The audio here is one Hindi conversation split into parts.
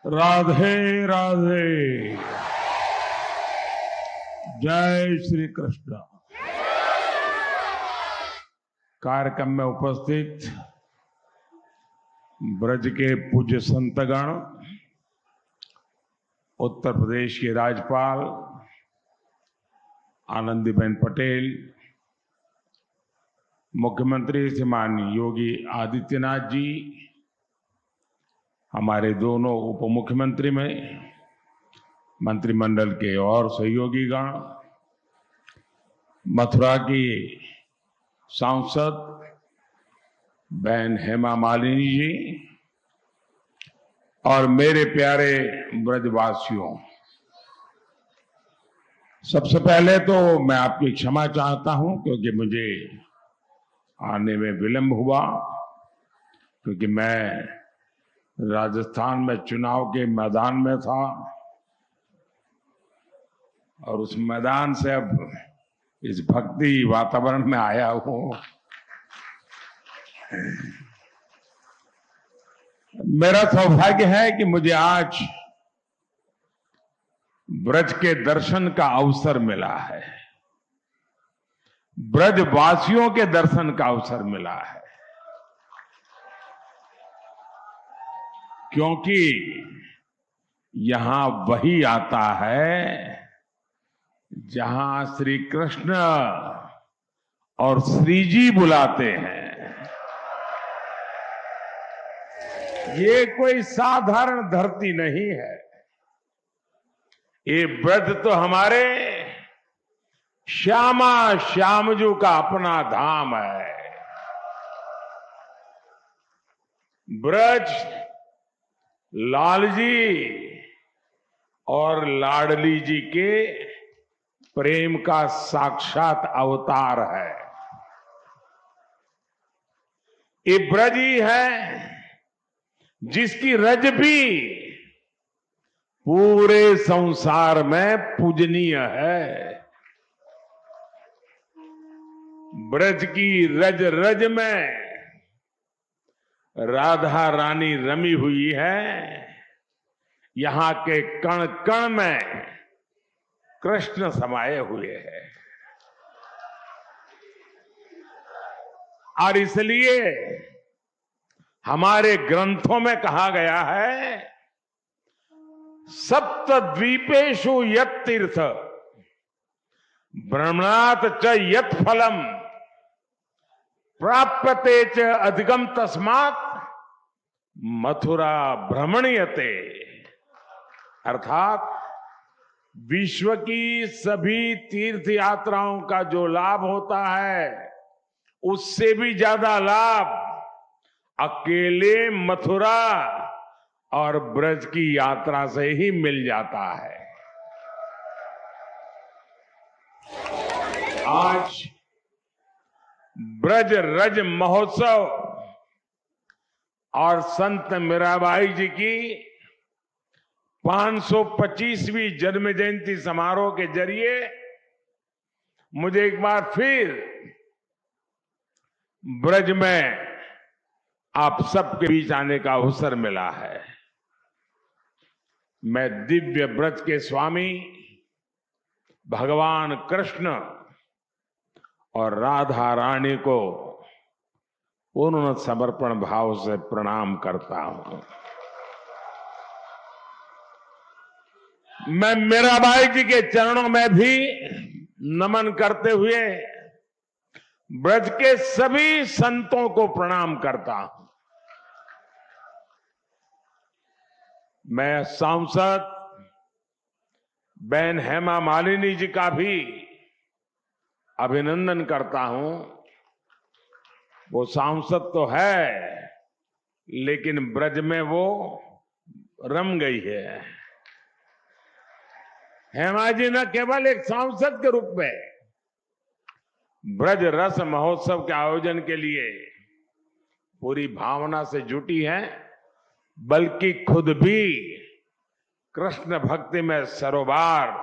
राधे राधे। जय श्री कृष्ण। कार्यक्रम में उपस्थित ब्रज के पूज्य संतगण, उत्तर प्रदेश के राज्यपाल आनंदीबेन पटेल, मुख्यमंत्री श्रीमान योगी आदित्यनाथ जी, हमारे दोनों उप मुख्यमंत्री में मंत्रिमंडल के और सहयोगी गण, मथुरा की सांसद बहन हेमा मालिनी जी और मेरे प्यारे ब्रजवासियों, सबसे पहले तो मैं आपकी क्षमा चाहता हूं क्योंकि मुझे आने में विलंब हुआ, क्योंकि मैं राजस्थान में चुनाव के मैदान में था और उस मैदान से अब इस भक्ति वातावरण में आया हूं। मेरा सौभाग्य है कि मुझे आज ब्रज के दर्शन का अवसर मिला है, ब्रजवासियों के दर्शन का अवसर मिला है, क्योंकि यहां वही आता है जहां श्री कृष्ण और श्री जी बुलाते हैं। ये कोई साधारण धरती नहीं है, ये ब्रज तो हमारे श्यामा श्यामजू का अपना धाम है। ब्रज लाल जी और लाडली जी के प्रेम का साक्षात अवतार है। ये ब्रज ही है जिसकी रज भी पूरे संसार में पूजनीय है। ब्रज की रज रज में राधा रानी रमी हुई है, यहां के कण कण में कृष्ण समाये हुए हैं। और इसलिए हमारे ग्रंथों में कहा गया है, सप्त द्वीपेषु यत् तीर्थ भ्रमणात् च यत् फलम प्राप्यते च अधिगम तस्मात् मथुरा भ्रमणीयते। अर्थात विश्व की सभी तीर्थ यात्राओं का जो लाभ होता है, उससे भी ज्यादा लाभ अकेले मथुरा और ब्रज की यात्रा से ही मिल जाता है। आज ब्रज रज महोत्सव और संत मीराबाई जी की 525वीं जन्म जयंती समारोह के जरिए मुझे एक बार फिर ब्रज में आप सबके बीच आने का अवसर मिला है। मैं दिव्य ब्रज के स्वामी भगवान कृष्ण और राधा रानी को पूर्ण समर्पण भाव से प्रणाम करता हूं। मैं मीराबाई जी के चरणों में भी नमन करते हुए ब्रज के सभी संतों को प्रणाम करता हूं। मैं सांसद बहन हेमा मालिनी जी का भी अभिनंदन करता हूं। वो सांसद तो है, लेकिन ब्रज में वो रम गई है। हेमा जी न केवल एक सांसद के रूप में ब्रज रस महोत्सव के आयोजन के लिए पूरी भावना से जुटी है, बल्कि खुद भी कृष्ण भक्ति में सरोबार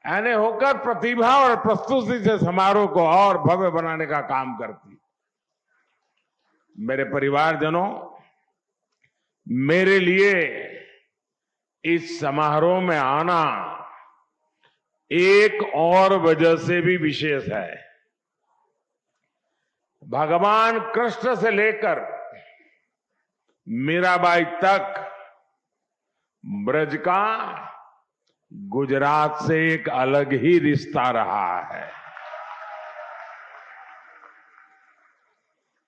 यानी होकर प्रतिभा और प्रस्तुति से समारोह को और भव्य बनाने का काम करती। मेरे परिवारजनों, मेरे लिए इस समारोह में आना एक और वजह से भी विशेष है। भगवान कृष्ण से लेकर मीराबाई तक ब्रज का गुजरात से एक अलग ही रिश्ता रहा है।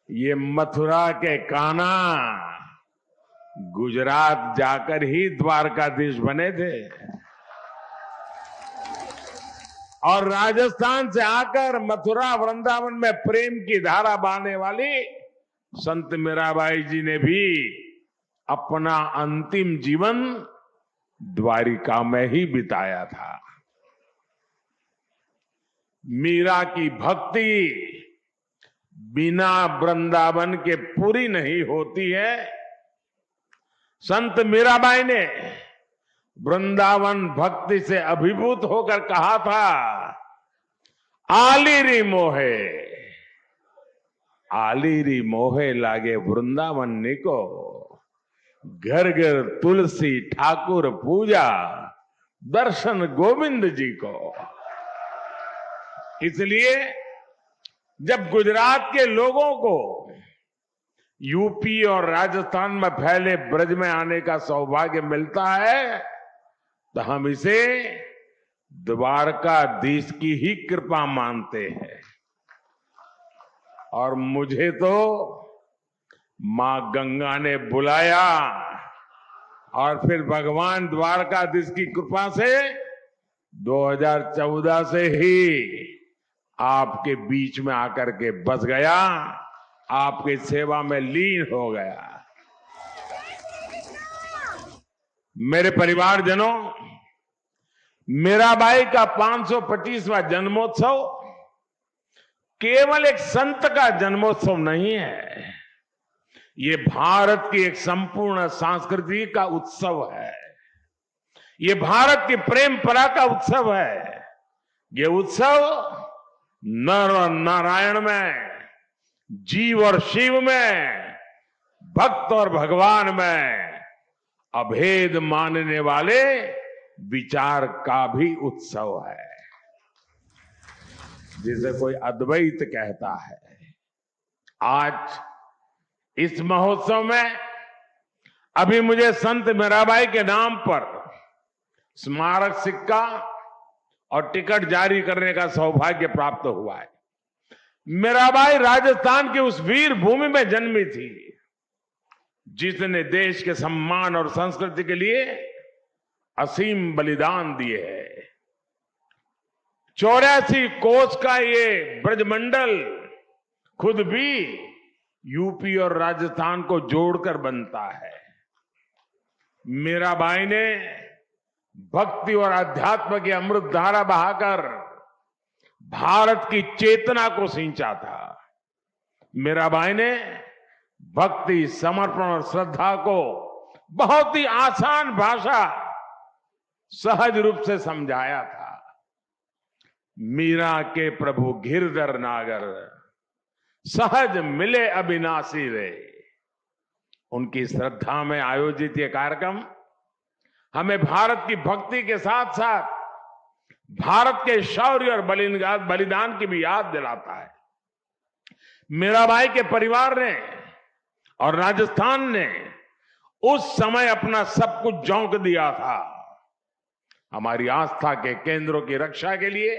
ये मथुरा के कान्हा गुजरात जाकर ही द्वारकाधीश बने थे और राजस्थान से आकर मथुरा वृंदावन में प्रेम की धारा बहाने वाली संत मीराबाई जी ने भी अपना अंतिम जीवन द्वारिका में ही बिताया था। मीरा की भक्ति बिना वृंदावन के पूरी नहीं होती है। संत मीराबाई ने वृंदावन भक्ति से अभिभूत होकर कहा था, आलीरी मोहे, आलीरी मोहे लागे वृंदावन निको, घर घर तुलसी ठाकुर पूजा, दर्शन गोविंद जी को। इसलिए जब गुजरात के लोगों को यूपी और राजस्थान में फैले ब्रज में आने का सौभाग्य मिलता है तो हम इसे द्वारकाधीश की ही कृपा मानते हैं। और मुझे तो मां गंगा ने बुलाया और फिर भगवान द्वारकाधीश की कृपा से 2014 से ही आपके बीच में आकर के बस गया, आपकी सेवा में लीन हो गया। मेरे परिवारजनों, मीराबाई का 525वां जन्मोत्सव केवल एक संत का जन्मोत्सव नहीं है, ये भारत की एक संपूर्ण संस्कृति का उत्सव है। ये भारत की प्रेम परा का उत्सव है। ये उत्सव नर और नारायण में, जीव और शिव में, भक्त और भगवान में अभेद मानने वाले विचार का भी उत्सव है, जिसे कोई अद्वैत कहता है। आज इस महोत्सव में अभी मुझे संत मीराबाई के नाम पर स्मारक सिक्का और टिकट जारी करने का सौभाग्य प्राप्त हुआ है। मीराबाई राजस्थान की उस वीर भूमि में जन्मी थी जिसने देश के सम्मान और संस्कृति के लिए असीम बलिदान दिए हैं। 84 कोस का ये ब्रजमंडल खुद भी यूपी और राजस्थान को जोड़कर बनता है। मीराबाई ने भक्ति और अध्यात्म की अमृत धारा बहाकर भारत की चेतना को सिंचा था। मीराबाई ने भक्ति, समर्पण और श्रद्धा को बहुत ही आसान भाषा, सहज रूप से समझाया था। मीरा के प्रभु गिरधर नागर, सहज मिले अविनाशी रे। उनकी श्रद्धा में आयोजित ये कार्यक्रम हमें भारत की भक्ति के साथ साथ भारत के शौर्य और बलिदान की भी याद दिलाता है। मीराबाई के परिवार ने और राजस्थान ने उस समय अपना सब कुछ झोंक दिया था। हमारी आस्था के केंद्रों की रक्षा के लिए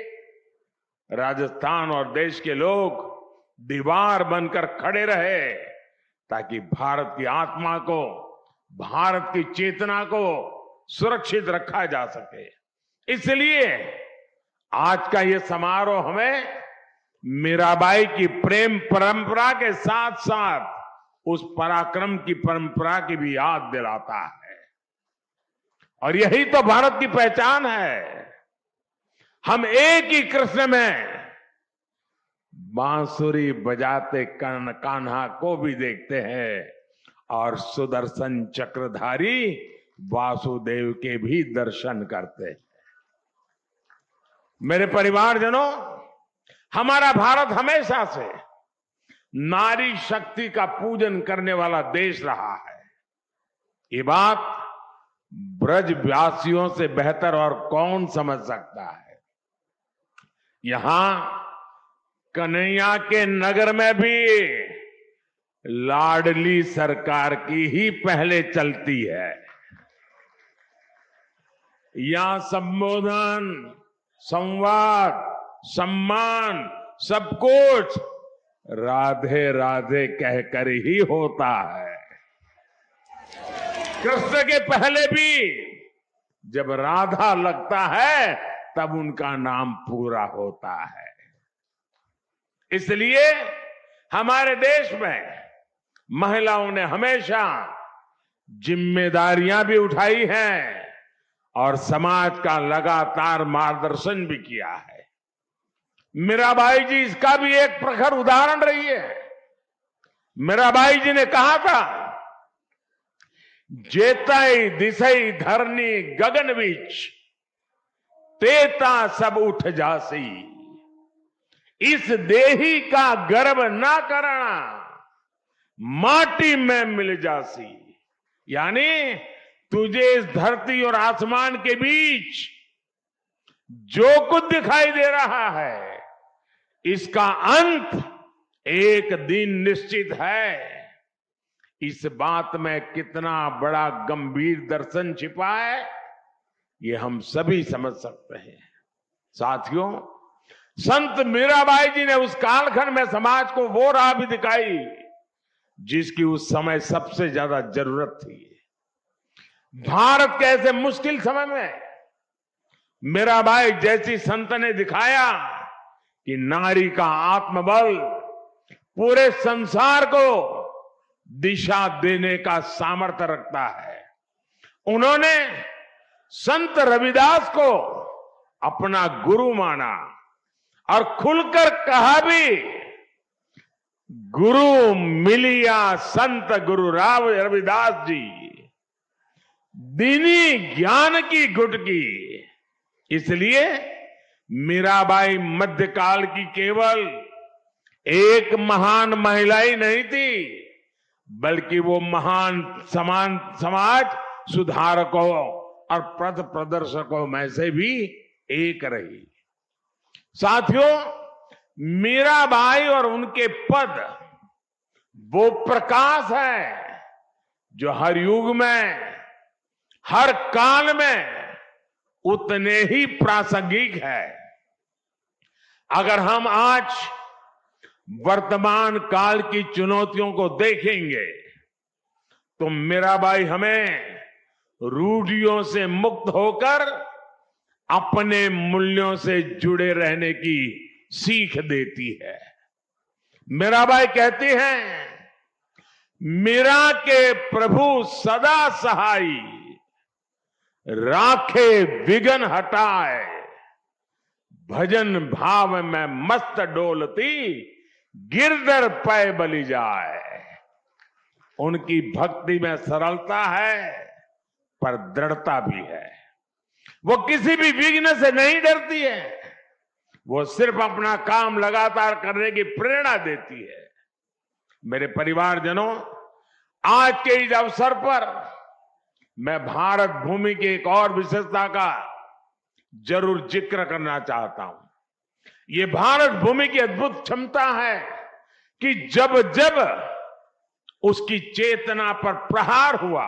राजस्थान और देश के लोग दीवार बनकर खड़े रहे ताकि भारत की आत्मा को, भारत की चेतना को सुरक्षित रखा जा सके। इसलिए आज का ये समारोह हमें मीराबाई की प्रेम परंपरा के साथ साथ उस पराक्रम की परंपरा की भी याद दिलाता है। और यही तो भारत की पहचान है। हम एक ही कृष्ण में बांसुरी बजाते कान्हा को भी देखते हैं और सुदर्शन चक्रधारी वासुदेव के भी दर्शन करते हैं। मेरे परिवारजनों, हमारा भारत हमेशा से नारी शक्ति का पूजन करने वाला देश रहा है। ये बात ब्रजवासियों से बेहतर और कौन समझ सकता है। यहां कन्हैया के नगर में भी लाडली सरकार की ही पहले चलती है। यहां संबोधन, संवाद, सम्मान, सब कुछ राधे राधे कहकर ही होता है। कृष्ण के पहले भी जब राधा लगता है तब उनका नाम पूरा होता है। इसलिए हमारे देश में महिलाओं ने हमेशा जिम्मेदारियां भी उठाई हैं और समाज का लगातार मार्गदर्शन भी किया है। मीराबाई जी इसका भी एक प्रखर उदाहरण रही है। मीराबाई जी ने कहा था, जेतई दिसई धरनी गगन बीच, तेता सब उठ जासी, इस देही का गर्व ना करना, माटी में मिल जासी। यानी तुझे इस धरती और आसमान के बीच जो कुछ दिखाई दे रहा है, इसका अंत एक दिन निश्चित है। इस बात में कितना बड़ा गंभीर दर्शन छिपा है, ये हम सभी समझ सकते हैं। साथियों, संत मीराबाई जी ने उस कालखंड में समाज को वो राह भी दिखाई जिसकी उस समय सबसे ज्यादा जरूरत थी। भारत के ऐसे मुश्किल समय में मीराबाई जैसी संत ने दिखाया कि नारी का आत्मबल पूरे संसार को दिशा देने का सामर्थ्य रखता है। उन्होंने संत रविदास को अपना गुरु माना और खुलकर कहा भी, गुरु मिलिया संत गुरु राव रविदास जी, दीनी ज्ञान की गुटकी। इसलिए मीराबाई मध्यकाल की केवल एक महान महिला ही नहीं थी, बल्कि वो महान समाज सुधारकों और पथ प्रदर्शकों में से भी एक रही। साथियों, मीराबाई और उनके पद वो प्रकाश है जो हर युग में, हर काल में उतने ही प्रासंगिक है। अगर हम आज वर्तमान काल की चुनौतियों को देखेंगे तो मीराबाई हमें रूढ़ियों से मुक्त होकर अपने मूल्यों से जुड़े रहने की सीख देती है। मीराबाई कहती हैं, मीरा के प्रभु सदा सहाई, राखे विघन हटाए, भजन भाव में मस्त डोलती, गिरधर पै बलि जाए। उनकी भक्ति में सरलता है पर दृढ़ता भी है। वो किसी भी विघ्न से नहीं डरती है, वो सिर्फ अपना काम लगातार करने की प्रेरणा देती है। मेरे परिवारजनों, आज के इस अवसर पर मैं भारत भूमि की एक और विशेषता का जरूर जिक्र करना चाहता हूं। ये भारत भूमि की अद्भुत क्षमता है कि जब जब उसकी चेतना पर प्रहार हुआ,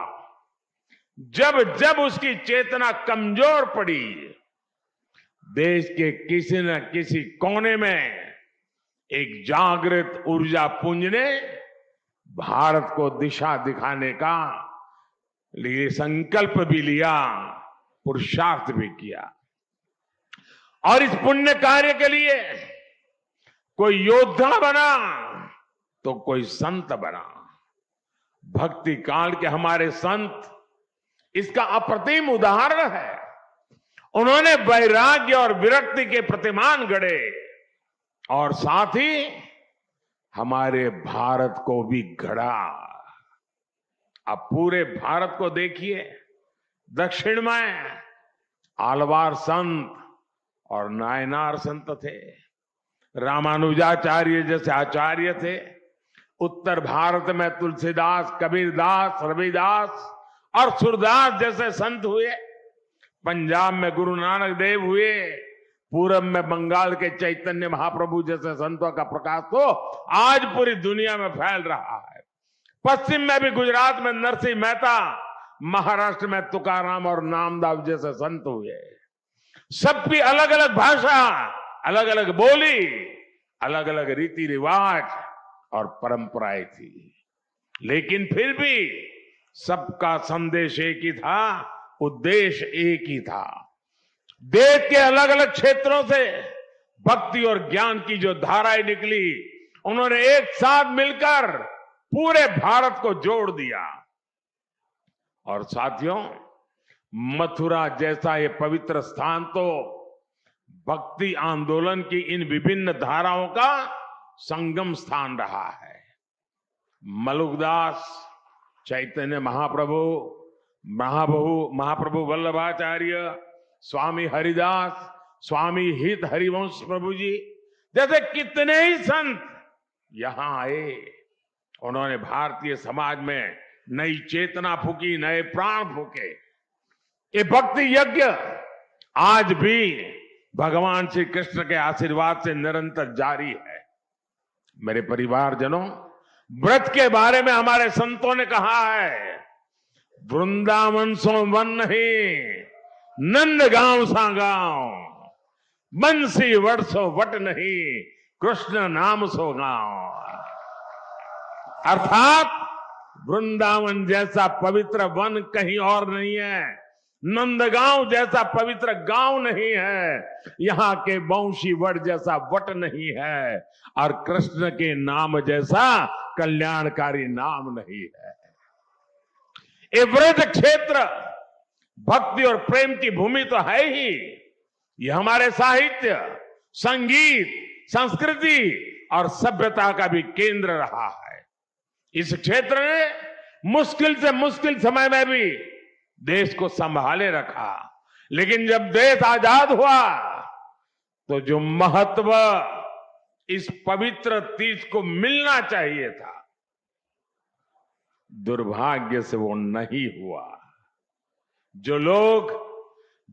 जब जब उसकी चेतना कमजोर पड़ी, देश के किसी न किसी कोने में एक जागृत ऊर्जा पुंज ने भारत को दिशा दिखाने का लिए संकल्प भी लिया, पुरुषार्थ भी किया। और इस पुण्य कार्य के लिए कोई योद्धा बना तो कोई संत बना। भक्ति काल के हमारे संत इसका अप्रतिम उदाहरण है। उन्होंने वैराग्य और विरक्ति के प्रतिमान गढ़े और साथ ही हमारे भारत को भी गढ़ा। अब पूरे भारत को देखिए, दक्षिण में आलवार संत और नायनार संत थे, रामानुजाचार्य जैसे आचार्य थे। उत्तर भारत में तुलसीदास, कबीरदास, रविदास और सूरदास जैसे संत हुए, पंजाब में गुरु नानक देव हुए, पूरब में बंगाल के चैतन्य महाप्रभु जैसे संतों का प्रकाश तो आज पूरी दुनिया में फैल रहा है। पश्चिम में भी गुजरात में नरसिंह मेहता, महाराष्ट्र में तुकाराम और नामदास जैसे संत हुए। सबकी अलग अलग भाषा, अलग अलग बोली, अलग अलग रीति रिवाज और परंपराएं थी, लेकिन फिर भी सबका संदेश एक ही था, उद्देश्य एक ही था। देश के अलग अलग क्षेत्रों से भक्ति और ज्ञान की जो धाराएं निकली, उन्होंने एक साथ मिलकर पूरे भारत को जोड़ दिया। और साथियों, मथुरा जैसा ये पवित्र स्थान तो भक्ति आंदोलन की इन विभिन्न धाराओं का संगम स्थान रहा है। मलुकदास, चैतन्य महाप्रभु वल्लभाचार्य, स्वामी हरिदास, स्वामी हित हरिवंश प्रभु जी जैसे कितने ही संत यहां आए। उन्होंने भारतीय समाज में नई चेतना फूकी, नए प्राण फूके। ये भक्ति यज्ञ आज भी भगवान श्री कृष्ण के आशीर्वाद से निरंतर जारी है। मेरे परिवारजनों, व्रत के बारे में हमारे संतों ने कहा है, वृंदावन सो वन नहीं, नंद गांव सा गांव, बंसी वट सो वट नहीं, कृष्ण नाम सो गांव। अर्थात वृंदावन जैसा पवित्र वन कहीं और नहीं है, नंदगांव जैसा पवित्र गांव नहीं है, यहां के वंशी वट जैसा वट नहीं है, और कृष्ण के नाम जैसा कल्याणकारी नाम नहीं है। ये व्रत क्षेत्र भक्ति और प्रेम की भूमि तो है ही, ये हमारे साहित्य, संगीत, संस्कृति और सभ्यता का भी केंद्र रहा है। इस क्षेत्र ने मुश्किल से मुश्किल समय में भी देश को संभाले रखा, लेकिन जब देश आजाद हुआ तो जो महत्व इस पवित्र तीर्थ को मिलना चाहिए था, दुर्भाग्य से वो नहीं हुआ। जो लोग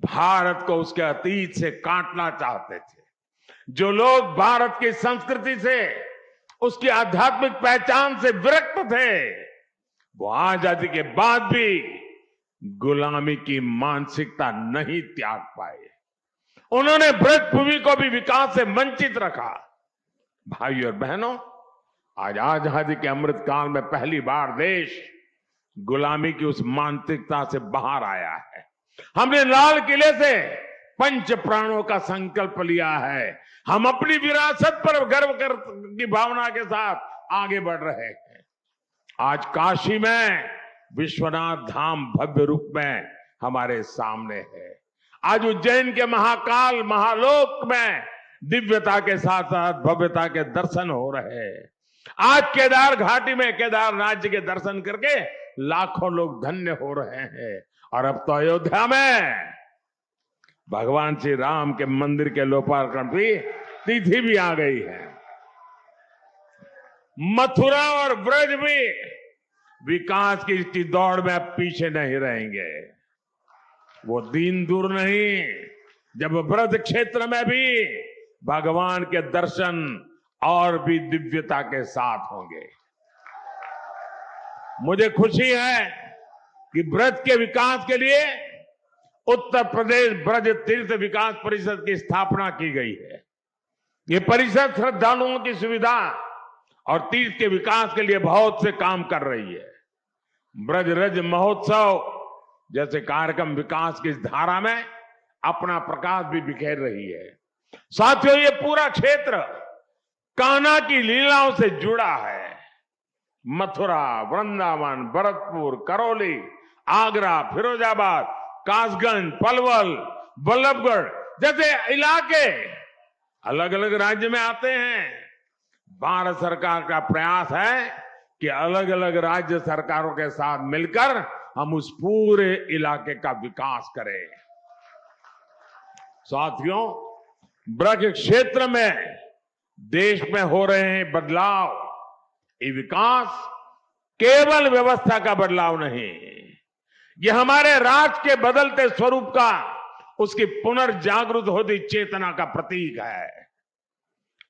भारत को उसके अतीत से काटना चाहते थे, जो लोग भारत की संस्कृति से, उसकी आध्यात्मिक पहचान से विरक्त थे, वो आजादी के बाद भी गुलामी की मानसिकता नहीं त्याग पाए। उन्होंने ब्रज भूमि को भी विकास से वंचित रखा। भाइयों और बहनों, आज आजादी के अमृत काल में पहली बार देश गुलामी की उस मानसिकता से बाहर आया है। हमने लाल किले से पंच प्राणों का संकल्प लिया है। हम अपनी विरासत पर गर्व की भावना के साथ आगे बढ़ रहे हैं। आज काशी में विश्वनाथ धाम भव्य रूप में हमारे सामने है। आज उज्जैन के महाकाल महालोक में दिव्यता के साथ साथ भव्यता के दर्शन हो रहे हैं। आज केदार घाटी में केदारनाथ जी के दर्शन करके लाखों लोग धन्य हो रहे हैं। और अब तो अयोध्या में भगवान श्री राम के मंदिर के लोकार्पण की तिथि भी आ गई है। मथुरा और ब्रज भी विकास की दौड़ में अब पीछे नहीं रहेंगे। वो दिन दूर नहीं जब ब्रज क्षेत्र में भी भगवान के दर्शन और भी दिव्यता के साथ होंगे। मुझे खुशी है कि ब्रज के विकास के लिए उत्तर प्रदेश ब्रज तीर्थ विकास परिषद की स्थापना की गई है। ये परिषद श्रद्धालुओं की सुविधा और तीर्थ के विकास के लिए बहुत से काम कर रही है। ब्रज रज महोत्सव जैसे कार्यक्रम विकास की इस धारा में अपना प्रकाश भी बिखेर रही है। साथियों, ये पूरा क्षेत्र कान्हा की लीलाओं से जुड़ा है। मथुरा, वृंदावन, भरतपुर, करौली, आगरा, फिरोजाबाद, कासगंज, पलवल, बल्लभगढ़ जैसे इलाके अलग अलग राज्य में आते हैं। भारत सरकार का प्रयास है कि अलग अलग राज्य सरकारों के साथ मिलकर हम उस पूरे इलाके का विकास करें। साथियों, ब्रज क्षेत्र में देश में हो रहे हैं बदलाव, ये विकास केवल व्यवस्था का बदलाव नहीं, ये हमारे राष्ट्र के बदलते स्वरूप का, उसकी पुनर्जागृत होती चेतना का प्रतीक है।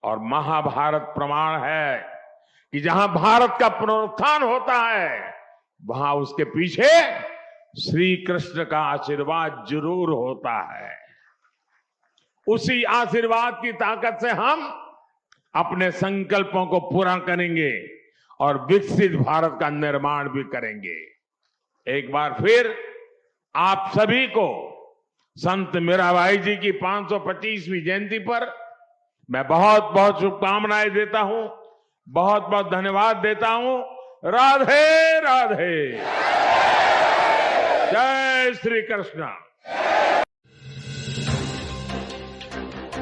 और महाभारत प्रमाण है कि जहां भारत का पुनरुत्थान होता है, वहां उसके पीछे श्री कृष्ण का आशीर्वाद जरूर होता है। उसी आशीर्वाद की ताकत से हम अपने संकल्पों को पूरा करेंगे और विकसित भारत का निर्माण भी करेंगे। एक बार फिर आप सभी को संत मीराबाई जी की 525वीं जयंती पर मैं बहुत बहुत शुभकामनाएं देता हूं, बहुत बहुत धन्यवाद देता हूं। राधे राधे, जय श्री कृष्ण।